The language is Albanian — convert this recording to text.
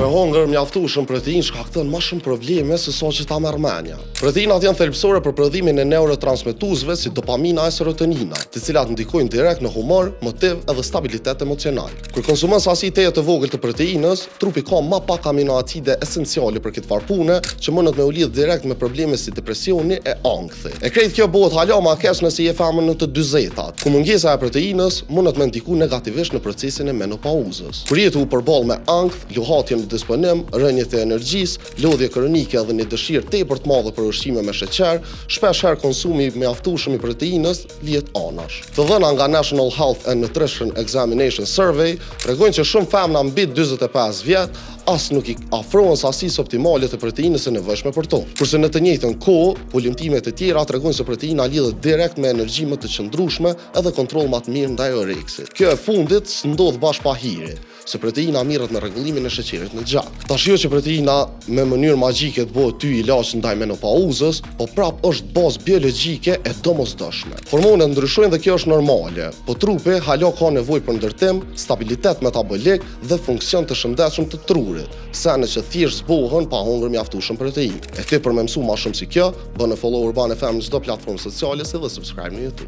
Me hongër mjaftueshëm protein shkakton më shumë probleme se sa që ta merr mendja. Proteinat janë thelbësore për prodhimin e neurotransmetuesve si dopamina e serotonina, të cilat ndikojnë direkt në humor, motiv edhe stabilitet emocional. Kur konsumon sasi teje të vogël të proteinës, trupi ka më pak aminoacide esenciale për këtë farë pune, që mundet me u lidh direkt me probleme si depresioni e ankthi. E krejt kjo bëhet hala më keq nëse je femër në të 40-tat, ku mungesa e proteinës mundet me ndiku negativisht në procesin e menopauzës. Kur jetu u përball me ankth, luhatje në disponim, rënjet e energjisë, lodhje kronike dhe një dëshirë tepër të madhe për ushqime me sheqer, shpesh herë konsumi i mjaftueshëm i proteinës lihet anash. Të dhëna nga National Health and Nutrition Examination Survey tregojnë që shumë femra mbi 45 vjet as nuk i afrohen sasisë optimale të proteinës së nevojshme për to. Kurse në të njëjtën kohë, ulëmtimet e tjera tregojnë se proteina lidhet direkt me energji më të qëndrueshme edhe kontroll më të mirë ndaj oreksit. Kjo e fundit s'ndodh bashkë pa hiri, se proteina mirret me rregullimin e sheqerit në gjak. Tash jo që proteina me mënyrë magjike të bëhet ty ilaç ndaj menopauzës, po prap është bazë biologjike e domosdoshme. Hormonet ndryshojnë dhe kjo është normale, po trupi hala ka nevojë për ndërtim, stabilitet metabolik dhe funksion të shëndetshëm të trurit, sene që thjesht zbohen pa hongër mjaftueshëm protein. E ti për me mësu ma shumë si kjo, bëni follow Urban FM në çdo platformë sociale si dhe subscribe në YouTube.